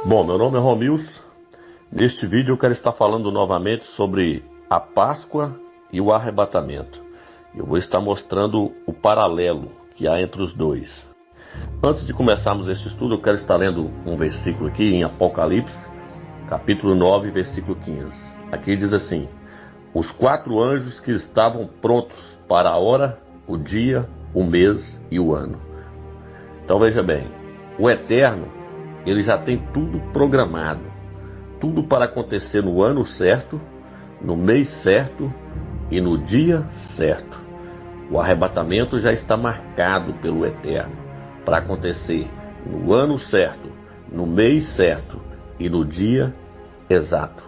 Bom, meu nome é Romilson. Neste vídeo eu quero estar falando novamente sobre a Páscoa e o arrebatamento. Eu vou estar mostrando o paralelo que há entre os dois. Antes de começarmos este estudo, eu quero estar lendo um versículo aqui em Apocalipse, capítulo 9, versículo 15. Aqui diz assim: os 4 anjos que estavam prontos para a hora, o dia, o mês e o ano. Então veja bem, o Eterno, ele já tem tudo programado, tudo para acontecer no ano certo, no mês certo e no dia certo. O arrebatamento já está marcado pelo Eterno para acontecer no ano certo, no mês certo e no dia exato.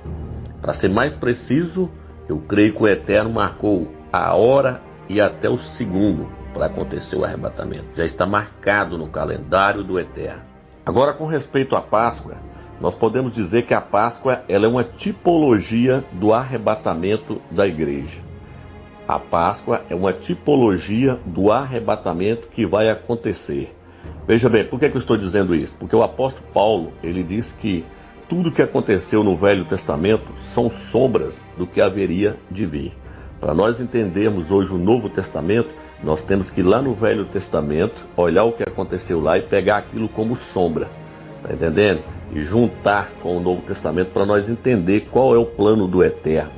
Para ser mais preciso, eu creio que o Eterno marcou a hora e até o segundo para acontecer o arrebatamento. Já está marcado no calendário do Eterno. Agora, com respeito à Páscoa, nós podemos dizer que a Páscoa ela é uma tipologia do arrebatamento da igreja. A Páscoa é uma tipologia do arrebatamento que vai acontecer. Veja bem, por que eu estou dizendo isso? Porque o apóstolo Paulo, ele diz que tudo que aconteceu no Velho Testamento são sombras do que haveria de vir. Para nós entendermos hoje o Novo Testamento, nós temos que ir lá no Velho Testamento, olhar o que aconteceu lá e pegar aquilo como sombra, tá entendendo? E juntar com o Novo Testamento para nós entender qual é o plano do Eterno.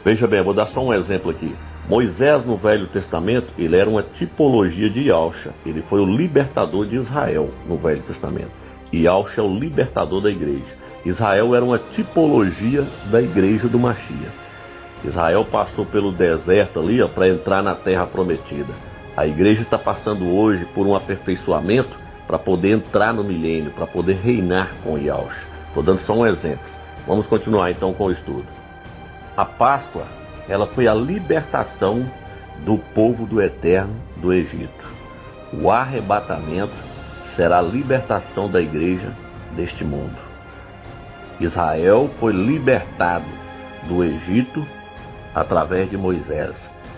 Veja bem, vou dar só um exemplo aqui. Moisés no Velho Testamento, ele era uma tipologia de Yahshua. Ele foi o libertador de Israel no Velho Testamento. E Yahshua é o libertador da igreja. Israel era uma tipologia da igreja do Mashiach. Israel passou pelo deserto ali para entrar na terra prometida. A igreja está passando hoje por um aperfeiçoamento para poder entrar no milênio, para poder reinar com Yahshua. Estou dando só um exemplo. Vamos continuar então com o estudo. A Páscoa, ela foi a libertação do povo do Eterno do Egito. O arrebatamento será a libertação da igreja deste mundo. Israel foi libertado do Egito através de Moisés.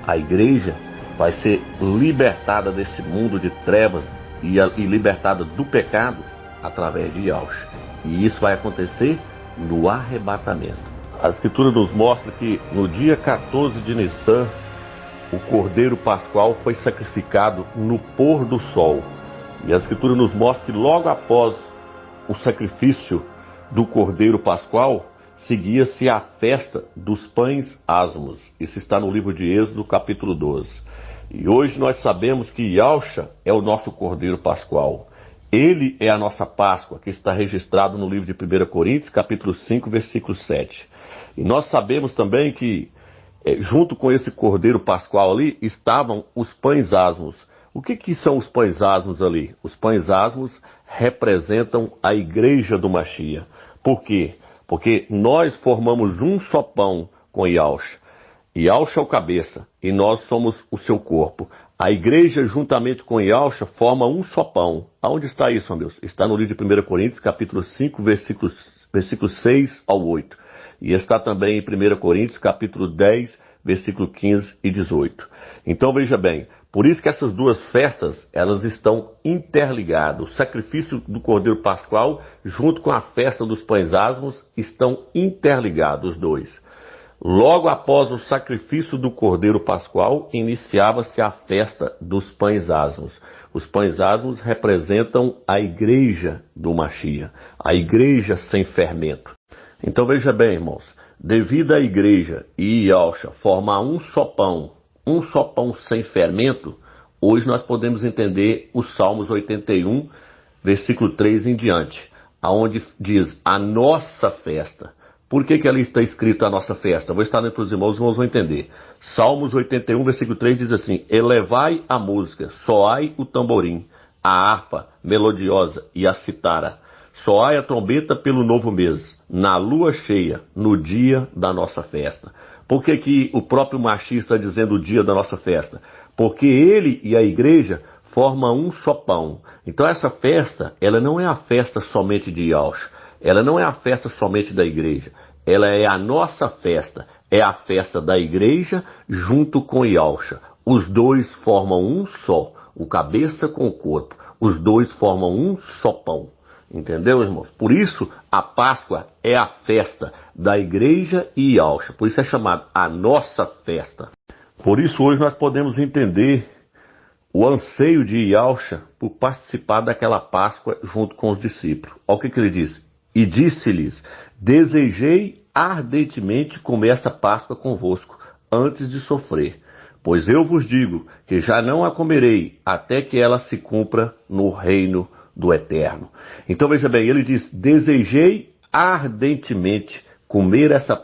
A igreja vai ser libertada desse mundo de trevas e libertada do pecado através de Yahshua. E isso vai acontecer no arrebatamento. A Escritura nos mostra que no dia 14 de Nissan, o Cordeiro Pascual foi sacrificado no pôr do sol. E a Escritura nos mostra que logo após o sacrifício do Cordeiro Pascual, seguia-se a festa dos pães asmos. Isso está no livro de Êxodo, capítulo 12. E hoje nós sabemos que Yahshua é o nosso Cordeiro Pascual. Ele é a nossa Páscoa, que está registrado no livro de 1 Coríntios, capítulo 5, versículo 7. E nós sabemos também que, junto com esse Cordeiro Pascual ali, estavam os pães asmos. O que são os pães asmos ali? Os pães asmos representam a igreja do Mashiach. Por quê? Porque nós formamos um só pão com Yahshua. Yahshua é o cabeça e nós somos o seu corpo. A igreja, juntamente com Yahshua, forma um só pão. Aonde está isso, meu Deus? Está no livro de 1 Coríntios, capítulo 5, versículos 6 ao 8. E está também em 1 Coríntios, capítulo 10, versículo 15 e 18. Então veja bem, por isso que essas duas festas, elas estão interligadas. O sacrifício do Cordeiro Pascual, junto com a festa dos pães asmos, estão interligados os dois. Logo após o sacrifício do Cordeiro Pascual, iniciava-se a festa dos pães asmos. Os pães asmos representam a igreja do Mashiach, a igreja sem fermento. Então veja bem, irmãos, devido à igreja e Yahshua formar um só pão sem fermento, hoje nós podemos entender os Salmos 81, versículo 3 em diante, aonde diz a nossa festa. Por que ali está escrito a nossa festa? Vou estar lendo para os irmãos vão entender. Salmos 81, versículo 3 diz assim: elevai a música, soai o tamborim, a harpa melodiosa e a citara. Soai a trombeta pelo novo mês, na lua cheia, no dia da nossa festa. Por que o próprio Mashiach está dizendo o dia da nossa festa? Porque ele e a igreja formam um só pão. Então essa festa, ela não é a festa somente de Yahshua. Ela não é a festa somente da igreja. Ela é a nossa festa. É a festa da igreja junto com Yahshua. Os dois formam um só. O cabeça com o corpo. Os dois formam um só pão. Entendeu, irmãos? Por isso, a Páscoa é a festa da igreja e Yahshua. Por isso é chamado a nossa festa. Por isso, hoje nós podemos entender o anseio de Yahshua por participar daquela Páscoa junto com os discípulos. Olha o que ele diz. E disse-lhes, desejei ardentemente comer esta Páscoa convosco, antes de sofrer. Pois eu vos digo que já não a comerei, até que ela se cumpra no reino do Eterno. Então veja bem, ele diz, desejei ardentemente comer essa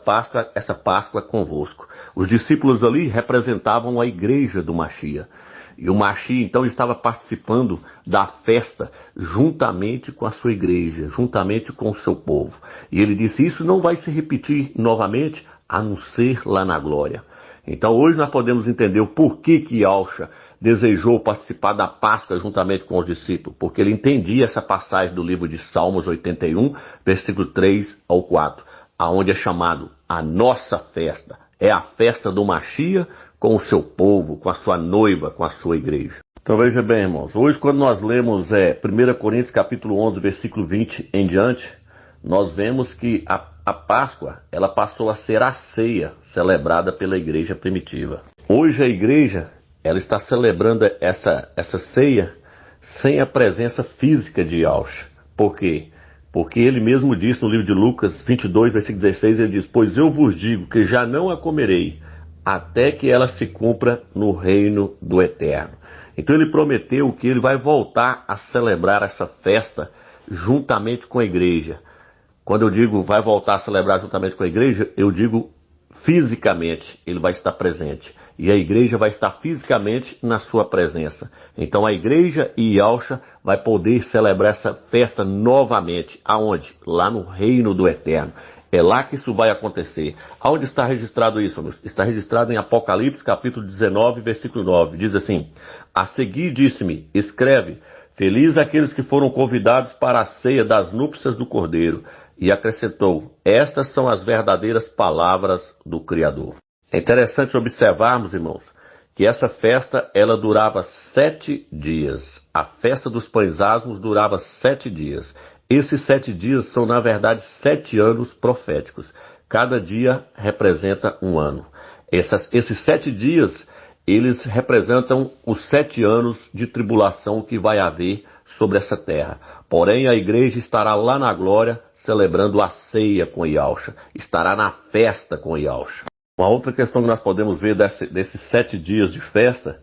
Páscoa convosco. Os discípulos ali representavam a igreja do Mashiach. E o Mashiach então estava participando da festa juntamente com a sua igreja, juntamente com o seu povo. E ele disse, isso não vai se repetir novamente, a não ser lá na glória. Então hoje nós podemos entender o porquê que Yahshua desejou participar da Páscoa juntamente com os discípulos. Porque ele entendia essa passagem do livro de Salmos 81, versículo 3 ao 4, aonde é chamado a nossa festa. É a festa do Mashiach com o seu povo, com a sua noiva, com a sua igreja. Então veja bem, irmãos, hoje quando nós lemos 1 Coríntios capítulo 11, versículo 20 em diante, nós vemos que a Páscoa, ela passou a ser a ceia celebrada pela igreja primitiva. Hoje a igreja, ela está celebrando essa ceia sem a presença física de Yahshua. Por quê? Porque ele mesmo disse no livro de Lucas 22, versículo 16, ele diz, pois eu vos digo que já não a comerei, até que ela se cumpra no reino do Eterno. Então ele prometeu que ele vai voltar a celebrar essa festa juntamente com a igreja. Quando eu digo vai voltar a celebrar juntamente com a igreja, eu digo fisicamente ele vai estar presente. E a igreja vai estar fisicamente na sua presença. Então a igreja e Yahshua vai poder celebrar essa festa novamente. Aonde? Lá no reino do Eterno. É lá que isso vai acontecer. Aonde está registrado isso, amigos? Está registrado em Apocalipse, capítulo 19, versículo 9. Diz assim, a seguir disse-me, escreve, feliz aqueles que foram convidados para a ceia das núpcias do Cordeiro. E acrescentou, estas são as verdadeiras palavras do Criador. É interessante observarmos, irmãos, que essa festa, ela durava 7 dias. A festa dos pães asmos durava 7 dias. Esses 7 dias são, na verdade, 7 anos proféticos. Cada dia representa um ano. Esses 7 dias, eles representam os 7 anos de tribulação que vai haver sobre essa terra. Porém, a igreja estará lá na glória, celebrando a ceia com Yahshua. Estará na festa com Yahshua. Uma outra questão que nós podemos ver desses 7 dias de festa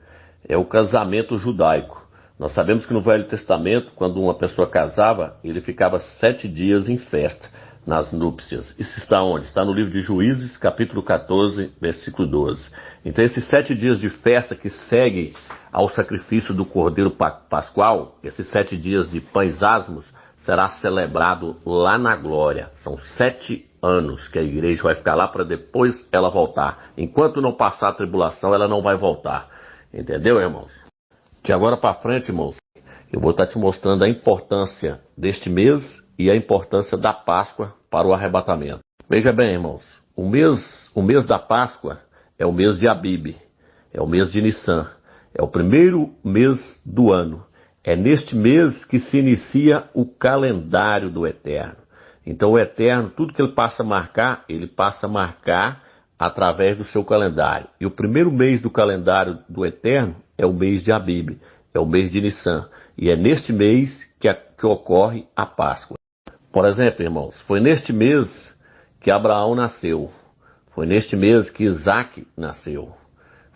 é o casamento judaico. Nós sabemos que no Velho Testamento, quando uma pessoa casava, ele ficava 7 dias em festa, nas núpcias. Isso está onde? Está no livro de Juízes, capítulo 14, versículo 12. Então esses 7 dias de festa que seguem ao sacrifício do Cordeiro Pascual, esses 7 dias de pães asmos, será celebrado lá na glória. São 7 anos que a igreja vai ficar lá para depois ela voltar. Enquanto não passar a tribulação, ela não vai voltar. Entendeu, irmãos? De agora para frente, irmãos, eu vou estar te mostrando a importância deste mês e a importância da Páscoa para o arrebatamento. Veja bem, irmãos, o mês da Páscoa é o mês de Abib, é o mês de Nissan, é o primeiro mês do ano. É neste mês que se inicia o calendário do Eterno. Então o Eterno, tudo que ele passa a marcar através do seu calendário. E o primeiro mês do calendário do Eterno é o mês de Abib, é o mês de Nissan. E é neste mês que ocorre a Páscoa. Por exemplo, irmãos, foi neste mês que Abraão nasceu. Foi neste mês que Isaac nasceu.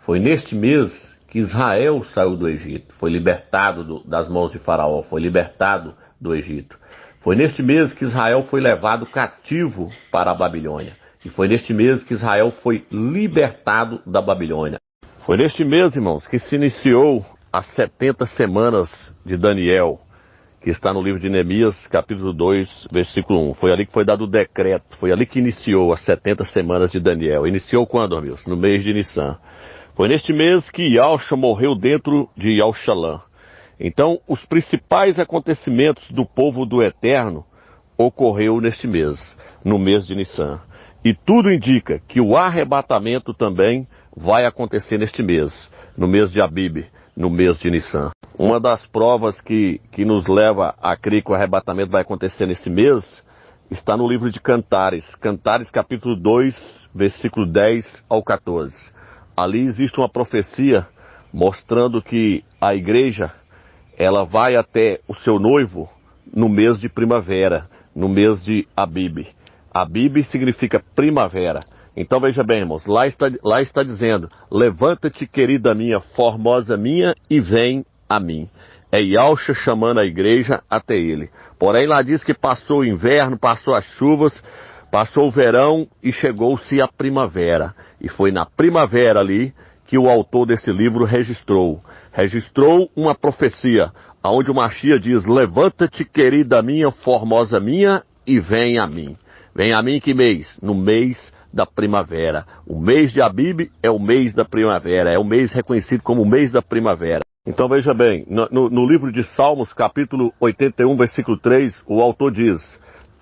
Foi neste mês que Israel saiu do Egito. Foi libertado das mãos de Faraó. Foi libertado do Egito. Foi neste mês que Israel foi levado cativo para a Babilônia. E foi neste mês que Israel foi libertado da Babilônia. Foi neste mês, irmãos, que se iniciou as 70 semanas de Daniel, que está no livro de Neemias, capítulo 2, versículo 1. Foi ali que foi dado o decreto, foi ali que iniciou as 70 semanas de Daniel. Iniciou quando, amigos? No mês de Nissan. Foi neste mês que Yahshua morreu dentro de Yahushalã. Então, os principais acontecimentos do povo do Eterno ocorreu neste mês, no mês de Nissan. E tudo indica que o arrebatamento também vai acontecer neste mês, no mês de Abib, no mês de Nissan. Uma das provas que nos leva a crer que o arrebatamento vai acontecer nesse mês está no livro de Cantares. Cantares capítulo 2, versículo 10 ao 14. Ali existe uma profecia mostrando que a igreja ela vai até o seu noivo no mês de primavera, no mês de Abib. Abib significa primavera. Então veja bem, irmãos, lá está dizendo: levanta-te, querida minha, formosa minha, e vem a mim. É Yahshua chamando a igreja até ele. Porém lá diz que passou o inverno, passou as chuvas, passou o verão e chegou-se a primavera. E foi na primavera ali que o autor desse livro registrou uma profecia, onde o Mashiach diz: levanta-te, querida minha, formosa minha, e vem a mim. Vem a mim que mês? No mês da primavera. O mês de Abib é o mês da primavera, é o mês reconhecido como o mês da primavera. Então veja bem, no livro de Salmos, capítulo 81, versículo 3, o autor diz: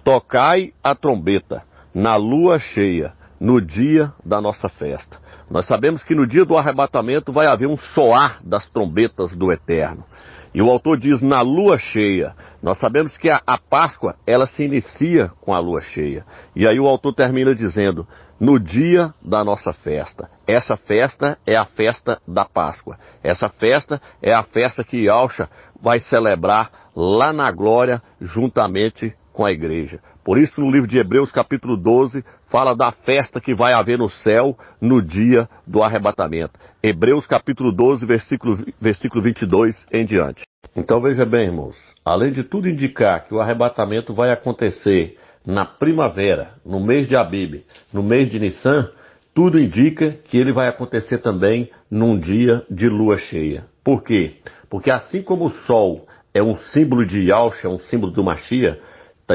tocai a trombeta na lua cheia, no dia da nossa festa. Nós sabemos que no dia do arrebatamento vai haver um soar das trombetas do Eterno. E o autor diz na lua cheia. Nós sabemos que a Páscoa, ela se inicia com a lua cheia. E aí o autor termina dizendo: no dia da nossa festa. Essa festa é a festa da Páscoa. Essa festa é a festa que Yahshua vai celebrar lá na glória, juntamente com a igreja. Por isso, no livro de Hebreus, capítulo 12, fala da festa que vai haver no céu no dia do arrebatamento. Hebreus, capítulo 12, versículo 22 em diante. Então, veja bem, irmãos, além de tudo indicar que o arrebatamento vai acontecer na primavera, no mês de Abib, no mês de Nissan, tudo indica que ele vai acontecer também num dia de lua cheia. Por quê? Porque assim como o sol é um símbolo de Yahshua, um símbolo do Mashiach,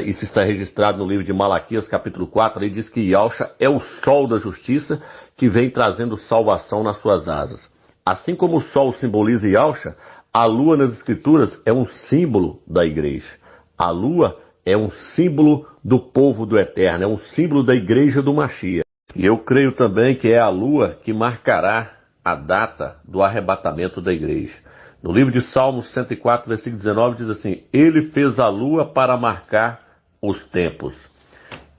isso está registrado no livro de Malaquias, capítulo 4, ele diz que Yahshua é o sol da justiça que vem trazendo salvação nas suas asas. Assim como o sol simboliza Yahshua, a lua nas escrituras é um símbolo da igreja. A lua é um símbolo do povo do Eterno, é um símbolo da igreja do Mashiach. E eu creio também que é a lua que marcará a data do arrebatamento da igreja. No livro de Salmos 104, versículo 19, diz assim: ele fez a lua para marcar os tempos.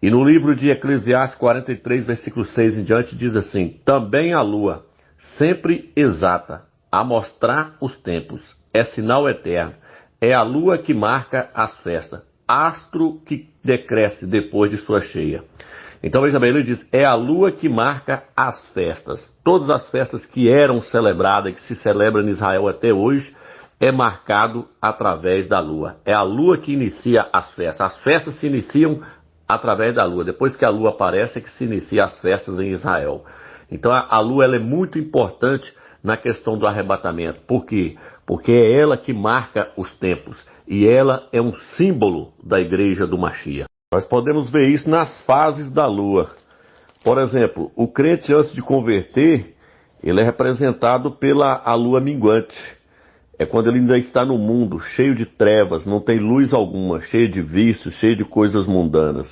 E no livro de Eclesiastes 43, versículo 6 em diante, diz assim: também a lua, sempre exata, a mostrar os tempos, é sinal eterno. É a lua que marca as festas, astro que decresce depois de sua cheia. Então veja bem, ele diz: é a lua que marca as festas. Todas as festas que eram celebradas, que se celebram em Israel até hoje, é marcado através da lua. É a lua que inicia as festas. As festas se iniciam através da lua. Depois que a lua aparece, é que se inicia as festas em Israel. Então a lua ela é muito importante na questão do arrebatamento. Por quê? Porque é ela que marca os tempos. E ela é um símbolo da igreja do Mashiach. Nós podemos ver isso nas fases da lua. Por exemplo, o crente antes de converter, ele é representado pela a lua minguante. É quando ele ainda está no mundo, cheio de trevas, não tem luz alguma, cheio de vícios, cheio de coisas mundanas.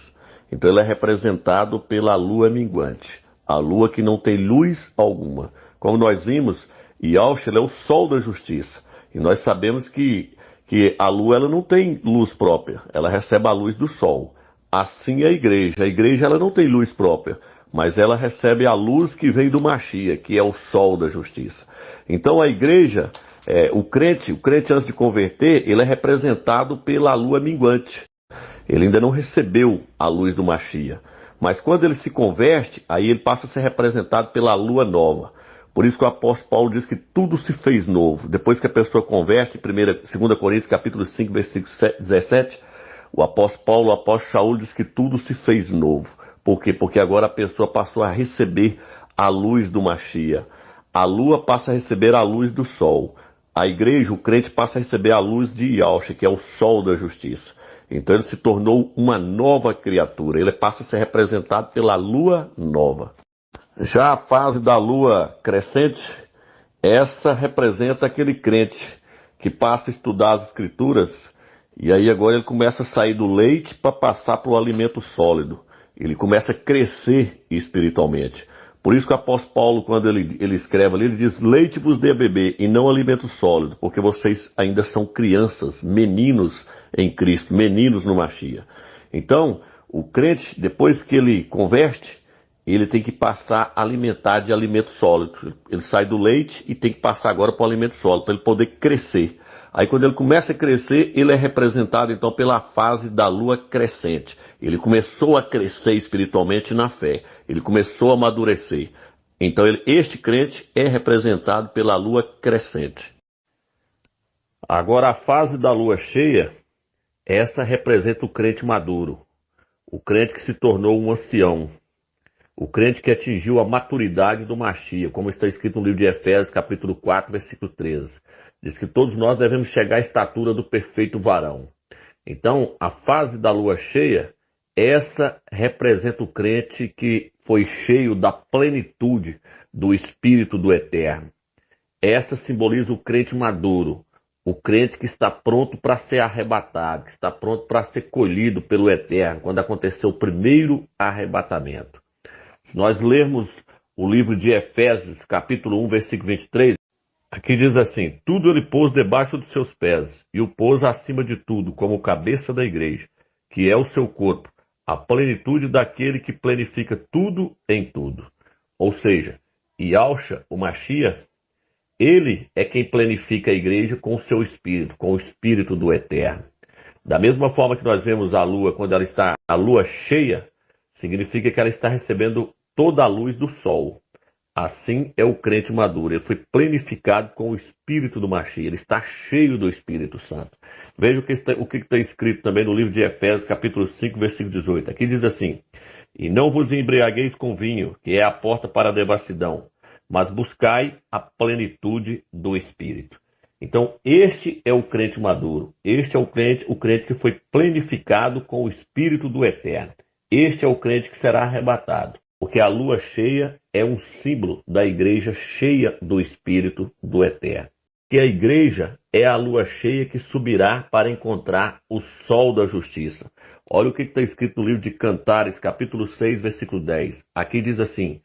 Então ele é representado pela lua minguante. A lua que não tem luz alguma. Como nós vimos, Yahshua é o sol da justiça. E nós sabemos que a lua ela não tem luz própria, ela recebe a luz do sol. Assim é a igreja. A igreja ela não tem luz própria, mas ela recebe a luz que vem do Mashiach, que é o sol da justiça. Então a igreja, o crente antes de converter, ele é representado pela lua minguante. Ele ainda não recebeu a luz do Mashiach. Mas quando ele se converte, aí ele passa a ser representado pela lua nova. Por isso que o apóstolo Paulo diz que tudo se fez novo. Depois que a pessoa converte, 2 Coríntios capítulo 5, versículo 17, o apóstolo Paulo, o apóstolo Shaul diz que tudo se fez novo. Por quê? Porque agora a pessoa passou a receber a luz do Mashiach. A lua passa a receber a luz do sol. A igreja, o crente, passa a receber a luz de Yahshua, que é o sol da justiça. Então ele se tornou uma nova criatura. Ele passa a ser representado pela lua nova. Já a fase da lua crescente, essa representa aquele crente que passa a estudar as escrituras. E aí agora ele começa a sair do leite para passar para o alimento sólido. Ele começa a crescer espiritualmente. Por isso que o apóstolo Paulo, quando ele escreve ali, ele diz: leite-vos dê a beber e não alimento sólido, porque vocês ainda são crianças, meninos em Cristo, meninos no Machia. Então, o crente, depois que ele converte, ele tem que passar a alimentar de alimento sólido. Ele sai do leite e tem que passar agora para o alimento sólido, para ele poder crescer. Aí quando ele começa a crescer, ele é representado então pela fase da lua crescente. Ele começou a crescer espiritualmente na fé. Ele começou a amadurecer. Então este crente é representado pela lua crescente. Agora a fase da lua cheia, essa representa o crente maduro. O crente que se tornou um ancião. O crente que atingiu a maturidade do Machia, como está escrito no livro de Efésios, capítulo 4, versículo 13. Diz que todos nós devemos chegar à estatura do perfeito varão. Então, a fase da lua cheia, essa representa o crente que foi cheio da plenitude do Espírito do Eterno. Essa simboliza o crente maduro, o crente que está pronto para ser arrebatado, que está pronto para ser colhido pelo Eterno, quando acontecer o primeiro arrebatamento. Se nós lermos o livro de Efésios, capítulo 1, versículo 23, aqui diz assim: tudo ele pôs debaixo dos seus pés, e o pôs acima de tudo, como cabeça da igreja, que é o seu corpo, a plenitude daquele que plenifica tudo em tudo. Ou seja, Yahshua, o Machia, ele é quem plenifica a igreja com o seu espírito, com o espírito do Eterno. Da mesma forma que nós vemos a lua, quando ela está a lua cheia, significa que ela está recebendo toda a luz do sol. Assim é o crente maduro. Ele foi plenificado com o Espírito do Machia. Ele está cheio do Espírito Santo. Veja o que está escrito também no livro de Efésios, capítulo 5, versículo 18. Aqui diz assim: e não vos embriagueis com vinho, que é a porta para a devassidão, mas buscai a plenitude do Espírito. Então, este é o crente maduro. Este é o crente que foi plenificado com o Espírito do Eterno. Este é o crente que será arrebatado, porque a lua cheia é um símbolo da igreja cheia do Espírito do Eterno. Que a igreja é a lua cheia que subirá para encontrar o sol da justiça. Olha o que está escrito no livro de Cantares, capítulo 6, versículo 10. Aqui diz assim: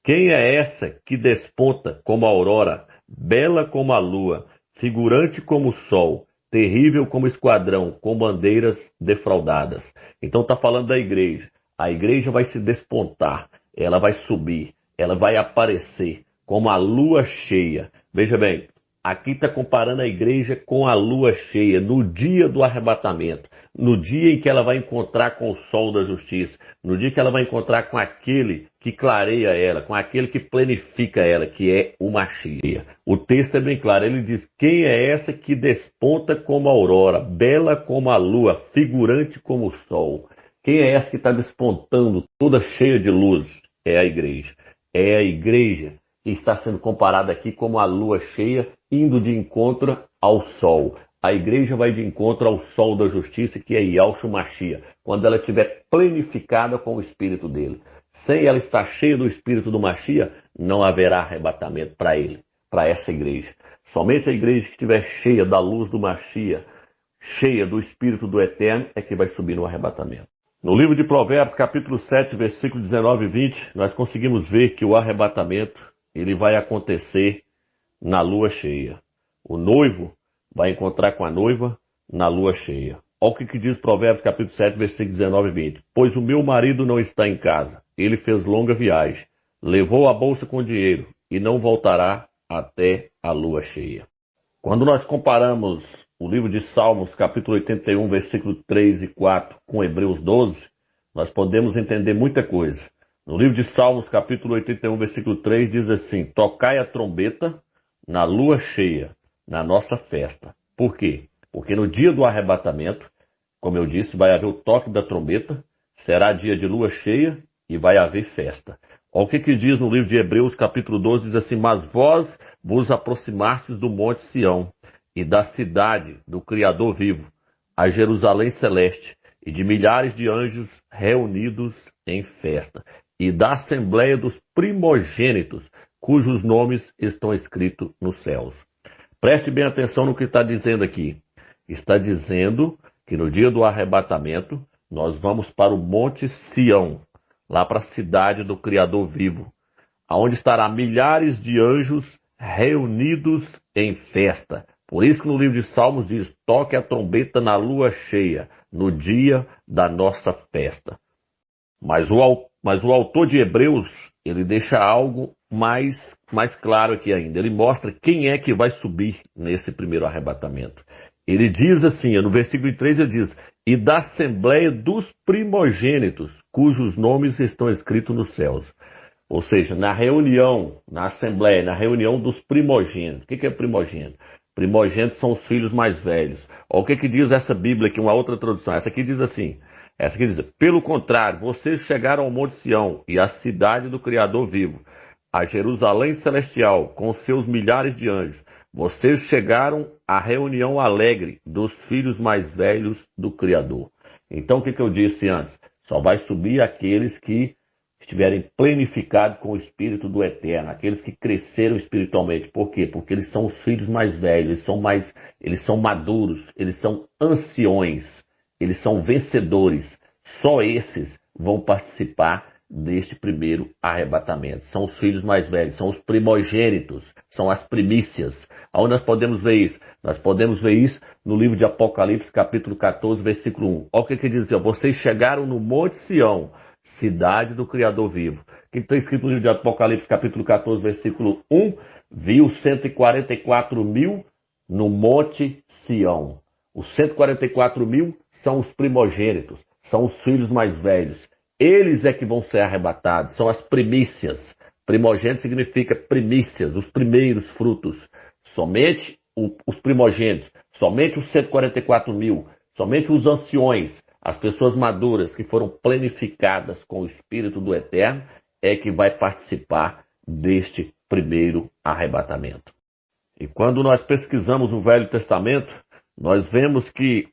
quem é essa que desponta como a aurora, bela como a lua, figurante como o sol, terrível como esquadrão, com bandeiras defraudadas? Então está falando da igreja. A igreja vai se despontar, ela vai subir, ela vai aparecer como a lua cheia. Veja bem, aqui está comparando a igreja com a lua cheia, no dia do arrebatamento, no dia em que ela vai encontrar com o sol da justiça, no dia que ela vai encontrar com aquele que clareia ela, com aquele que planifica ela, que é o Machia. O texto é bem claro, ele diz: quem é essa que desponta como a aurora, bela como a lua, figurante como o sol? Quem é essa que está despontando, toda cheia de luz? É a igreja. É a igreja que está sendo comparada aqui como a lua cheia, indo de encontro ao sol. A igreja vai de encontro ao sol da justiça, que é Yahshua Machia, quando ela estiver plenificada com o Espírito dele. Sem ela estar cheia do Espírito do Machia, não haverá arrebatamento para ele, para essa igreja. Somente a igreja que estiver cheia da luz do Machia, cheia do Espírito do Eterno, é que vai subir no arrebatamento. No livro de Provérbios, capítulo 7, versículos 19 e 20, nós conseguimos ver que o arrebatamento ele vai acontecer na lua cheia. O noivo vai encontrar com a noiva na lua cheia. Olha o que diz Provérbios, capítulo 7, versículos 19 e 20. Pois o meu marido não está em casa, ele fez longa viagem, levou a bolsa com dinheiro e não voltará até a lua cheia. Quando nós comparamos o livro de Salmos, capítulo 81, versículo 3 e 4, com Hebreus 12, nós podemos entender muita coisa. No livro de Salmos, capítulo 81, versículo 3, diz assim: tocai a trombeta na lua cheia, na nossa festa. Por quê? Porque no dia do arrebatamento, como eu disse, vai haver o toque da trombeta, será dia de lua cheia e vai haver festa. Olha o que diz no livro de Hebreus, capítulo 12, diz assim: mas vós vos aproximastes do monte Sião, e da cidade do Criador vivo, a Jerusalém celeste, e de milhares de anjos reunidos em festa, e da assembleia dos primogênitos, cujos nomes estão escritos nos céus. Preste bem atenção no que está dizendo aqui. Está dizendo que no dia do arrebatamento, nós vamos para o monte Sião, lá para a cidade do Criador vivo, onde estará milhares de anjos reunidos em festa. Por isso que no livro de Salmos diz, toque a trombeta na lua cheia, no dia da nossa festa. Mas o autor de Hebreus, ele deixa algo mais claro aqui ainda. Ele mostra quem é que vai subir nesse primeiro arrebatamento. Ele diz assim, no versículo 3 ele diz, e da assembleia dos primogênitos, cujos nomes estão escritos nos céus. Ou seja, na reunião, na assembleia, na reunião dos primogênitos. O que é primogênito? Primogênitos são os filhos mais velhos. Olha o que diz essa Bíblia aqui, uma outra tradução. Essa aqui diz assim, pelo contrário, vocês chegaram ao Monte Sião e à cidade do Criador vivo, a Jerusalém celestial, com seus milhares de anjos. Vocês chegaram à reunião alegre dos filhos mais velhos do Criador. Então, o que eu disse antes? Só vai subir aqueles que estiverem plenificados com o Espírito do Eterno, aqueles que cresceram espiritualmente. Por quê? Porque eles são os filhos mais velhos, eles são maduros, eles são anciões, eles são vencedores. Só esses vão participar deste primeiro arrebatamento. São os filhos mais velhos, são os primogênitos, são as primícias. Aonde nós podemos ver isso? Nós podemos ver isso no livro de Apocalipse, capítulo 14, versículo 1. Olha o que diz, vocês chegaram no Monte Sião, cidade do Criador vivo. O que está escrito no livro de Apocalipse, capítulo 14, versículo 1? Viu 144 mil no Monte Sião. Os 144 mil são os primogênitos, são os filhos mais velhos. Eles é que vão ser arrebatados, são as primícias. Primogênito significa primícias, os primeiros frutos. Somente os primogênitos, somente os 144 mil, somente os anciões, as pessoas maduras que foram plenificadas com o Espírito do Eterno, é que vai participar deste primeiro arrebatamento. E quando nós pesquisamos o Velho Testamento, nós vemos que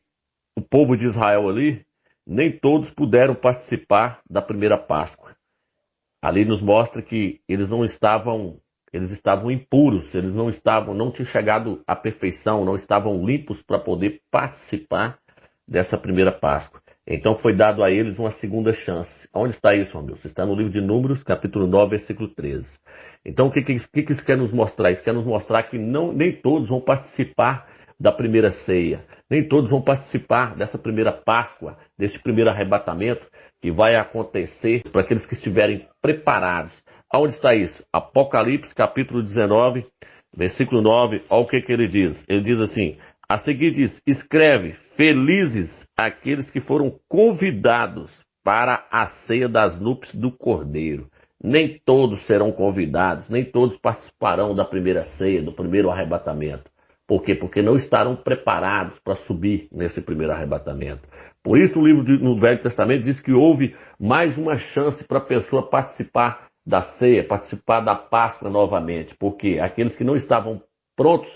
o povo de Israel ali, nem todos puderam participar da primeira Páscoa. Ali nos mostra que eles estavam impuros, eles não tinham chegado à perfeição, não estavam limpos para poder participar dessa primeira Páscoa. Então foi dado a eles uma segunda chance. Onde está isso, meu? Isso está no livro de Números, capítulo 9, versículo 13. Então o que isso quer nos mostrar? Isso quer nos mostrar que nem todos vão participar da primeira ceia. Nem todos vão participar dessa primeira Páscoa, desse primeiro arrebatamento que vai acontecer para aqueles que estiverem preparados. Aonde está isso? Apocalipse, capítulo 19, versículo 9. Olha o que ele diz. Ele diz assim, a seguir diz, escreve, felizes aqueles que foram convidados para a ceia das núpcias do Cordeiro. Nem todos serão convidados, nem todos participarão da primeira ceia, do primeiro arrebatamento. Por quê? Porque não estarão preparados para subir nesse primeiro arrebatamento. Por isso, no Velho Testamento diz que houve mais uma chance para a pessoa participar da ceia, participar da Páscoa novamente. Porque aqueles que não estavam prontos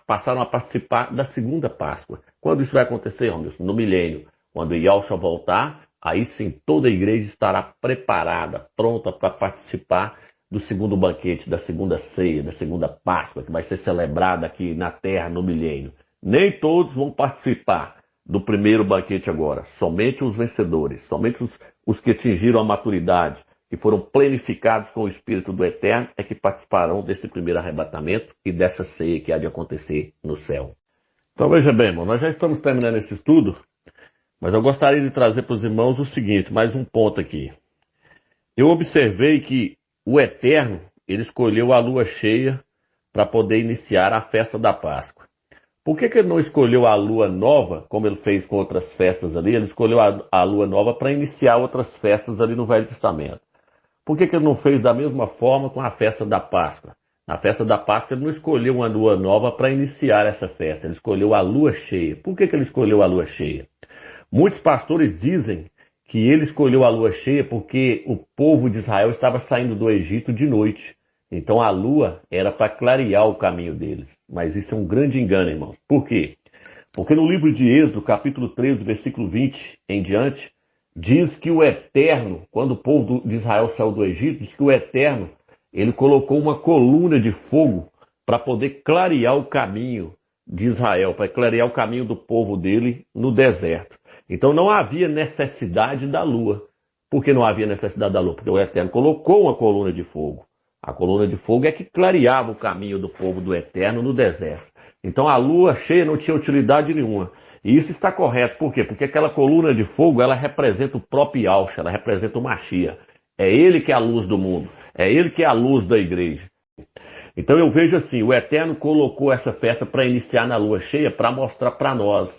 passaram a participar da segunda Páscoa. Quando isso vai acontecer, Romilson? No milênio. Quando Yahushua voltar, aí sim toda a igreja estará preparada, pronta para participar do segundo banquete, da segunda ceia, da segunda Páscoa, que vai ser celebrada aqui na terra no milênio. Nem todos vão participar do primeiro banquete agora, somente os vencedores, somente os que atingiram a maturidade, que foram plenificados com o Espírito do Eterno, é que participarão desse primeiro arrebatamento e dessa ceia que há de acontecer no céu. Então veja bem, irmão, nós já estamos terminando esse estudo, mas eu gostaria de trazer para os irmãos o seguinte, mais um ponto aqui. Eu observei que o Eterno, ele escolheu a lua cheia para poder iniciar a festa da Páscoa. Por que ele não escolheu a lua nova, como ele fez com outras festas ali? Ele escolheu a lua nova para iniciar outras festas ali no Velho Testamento. Por que ele não fez da mesma forma com a festa da Páscoa? Na festa da Páscoa ele não escolheu uma lua nova para iniciar essa festa, ele escolheu a lua cheia. Por que ele escolheu a lua cheia? Muitos pastores dizem que ele escolheu a lua cheia porque o povo de Israel estava saindo do Egito de noite. Então a lua era para clarear o caminho deles. Mas isso é um grande engano, irmãos. Por quê? Porque no livro de Êxodo, capítulo 13, versículo 20 em diante, diz que o Eterno, quando o povo de Israel saiu do Egito, diz que o Eterno, ele colocou uma coluna de fogo para poder clarear o caminho de Israel, para clarear o caminho do povo dele no deserto. Então não havia necessidade da lua. Por que não havia necessidade da lua? Porque o Eterno colocou uma coluna de fogo. A coluna de fogo é que clareava o caminho do povo do Eterno no deserto. Então a lua cheia não tinha utilidade nenhuma. E isso está correto. Por quê? Porque aquela coluna de fogo, ela representa o próprio Yahshua, ela representa o Mashiach. É ele que é a luz do mundo. É ele que é a luz da igreja. Então eu vejo assim, o Eterno colocou essa festa para iniciar na lua cheia, para mostrar para nós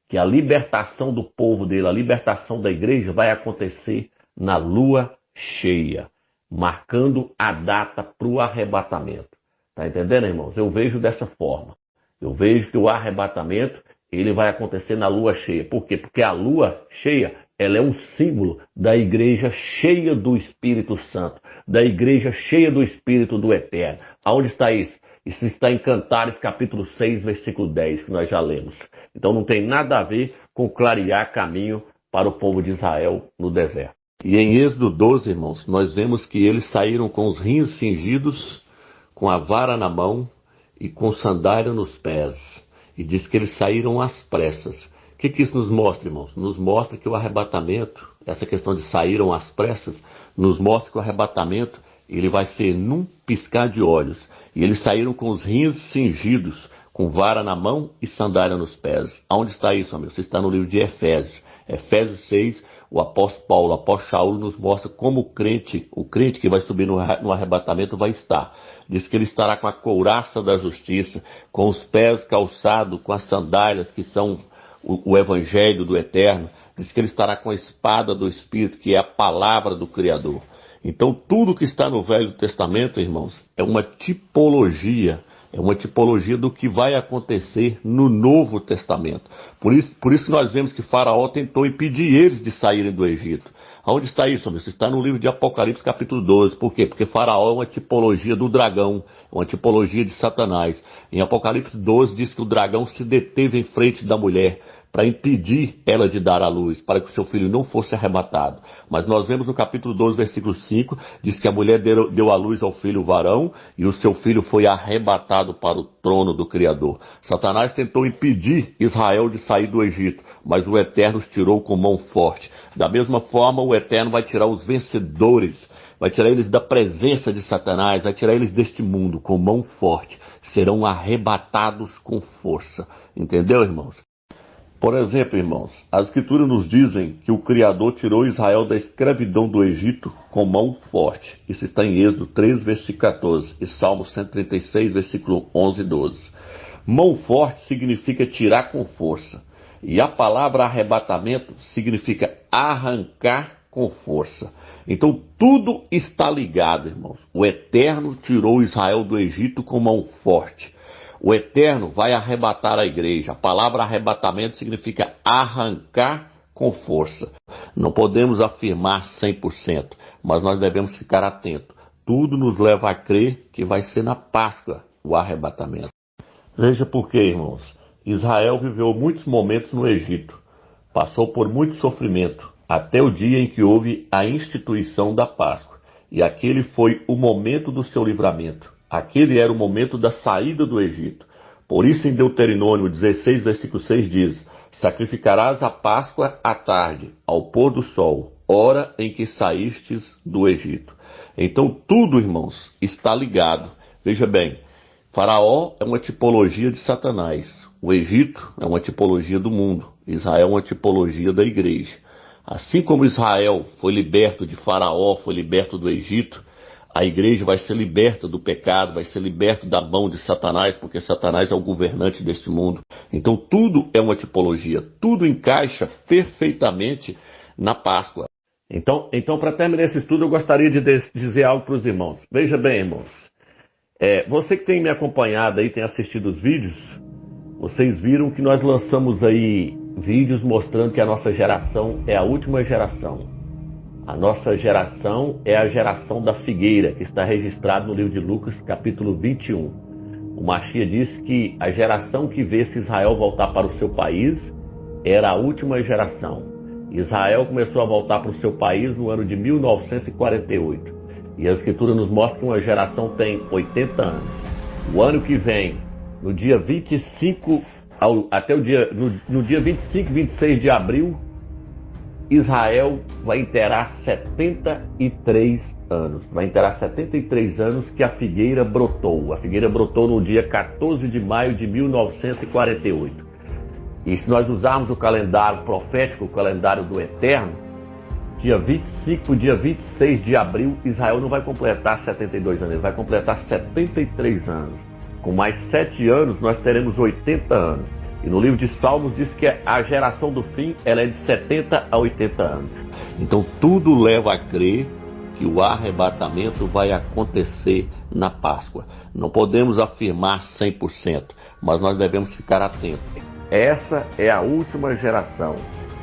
que a libertação do povo dele, a libertação da igreja vai acontecer na lua cheia, marcando a data para o arrebatamento. Tá entendendo, irmãos? Eu vejo dessa forma. Eu vejo que o arrebatamento ele vai acontecer na lua cheia. Por quê? Porque a lua cheia ela é um símbolo da igreja cheia do Espírito Santo, da igreja cheia do Espírito do Eterno. Aonde está isso? Isso está em Cantares, capítulo 6, versículo 10, que nós já lemos. Então não tem nada a ver com clarear caminho para o povo de Israel no deserto. E em Êxodo 12, irmãos, nós vemos que eles saíram com os rins cingidos, com a vara na mão e com sandália nos pés. E diz que eles saíram às pressas. O que isso nos mostra, irmãos? Nos mostra que o arrebatamento, essa questão de saíram às pressas, nos mostra que o arrebatamento ele vai ser num piscar de olhos. E eles saíram com os rins cingidos, com vara na mão e sandália nos pés. Aonde está isso, amigo? Isso está no livro de Efésios. Efésios 6, o apóstolo Paulo, o apóstolo Shaul nos mostra como o crente que vai subir no arrebatamento vai estar. Diz que ele estará com a couraça da justiça, com os pés calçados, com as sandálias que são o evangelho do Eterno. Diz que ele estará com a espada do Espírito, que é a palavra do Criador. Então tudo que está no Velho Testamento, irmãos, é uma tipologia do que vai acontecer no Novo Testamento. Por isso que nós vemos que Faraó tentou impedir eles de saírem do Egito. Aonde está isso, amigo? Isso está no livro de Apocalipse, capítulo 12. Por quê? Porque Faraó é uma tipologia do dragão, uma tipologia de Satanás. Em Apocalipse 12 diz que o dragão se deteve em frente da mulher para impedir ela de dar à luz, para que o seu filho não fosse arrebatado. Mas nós vemos no capítulo 12, versículo 5, diz que a mulher deu à luz ao filho varão e o seu filho foi arrebatado para o trono do Criador. Satanás tentou impedir Israel de sair do Egito, mas o Eterno os tirou com mão forte. Da mesma forma, o Eterno vai tirar os vencedores, vai tirar eles da presença de Satanás, vai tirar eles deste mundo com mão forte. Serão arrebatados com força. Entendeu, irmãos? Por exemplo, irmãos, as escrituras nos dizem que o Criador tirou Israel da escravidão do Egito com mão forte. Isso está em Êxodo 3, versículo 14 e Salmo 136, versículo 11 e 12. Mão forte significa tirar com força. E a palavra arrebatamento significa arrancar com força. Então tudo está ligado, irmãos. O Eterno tirou Israel do Egito com mão forte. O Eterno vai arrebatar a igreja. A palavra arrebatamento significa arrancar com força. Não podemos afirmar 100%, mas nós devemos ficar atentos. Tudo nos leva a crer que vai ser na Páscoa o arrebatamento. Veja por quê, irmãos. Israel viveu muitos momentos no Egito. Passou por muito sofrimento, até o dia em que houve a instituição da Páscoa. E aquele foi o momento do seu livramento. Aquele era o momento da saída do Egito. Por isso em Deuteronômio 16, versículo 6 diz: sacrificarás a Páscoa à tarde, ao pôr do sol, hora em que saístes do Egito. Então tudo, irmãos, está ligado. Veja bem, Faraó é uma tipologia de Satanás. O Egito é uma tipologia do mundo. Israel é uma tipologia da igreja. Assim como Israel foi liberto de Faraó, foi liberto do Egito, a igreja vai ser liberta do pecado, vai ser liberta da mão de Satanás, porque Satanás é o governante deste mundo. Então tudo é uma tipologia, tudo encaixa perfeitamente na Páscoa. Então para terminar esse estudo, eu gostaria de dizer algo para os irmãos. Veja bem, irmãos, você que tem me acompanhado aí, tem assistido os vídeos, vocês viram que nós lançamos aí vídeos mostrando que a nossa geração é a última geração. A nossa geração é a geração da figueira, que está registrado no livro de Lucas, capítulo 21. O Mashiach diz que a geração que vê-se Israel voltar para o seu país era a última geração. Israel começou a voltar para o seu país no ano de 1948. E a Escritura nos mostra que uma geração tem 80 anos. O ano que vem, no dia 25, no dia 25 e 26 de abril, Israel vai inteirar 73 anos. Vai inteirar 73 anos que a figueira brotou. A figueira brotou no dia 14 de maio de 1948. E se nós usarmos o calendário profético, o calendário do Eterno, dia 25, dia 26 de abril, Israel não vai completar 72 anos, ele vai completar 73 anos. Com mais 7 anos, nós teremos 80 anos. E no livro de Salmos diz que a geração do fim ela é de 70 a 80 anos. Então tudo leva a crer que o arrebatamento vai acontecer na Páscoa. Não podemos afirmar 100%, mas nós devemos ficar atentos. Essa é a última geração.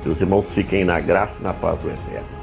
Que os irmãos fiquem na graça e na paz do Eterno.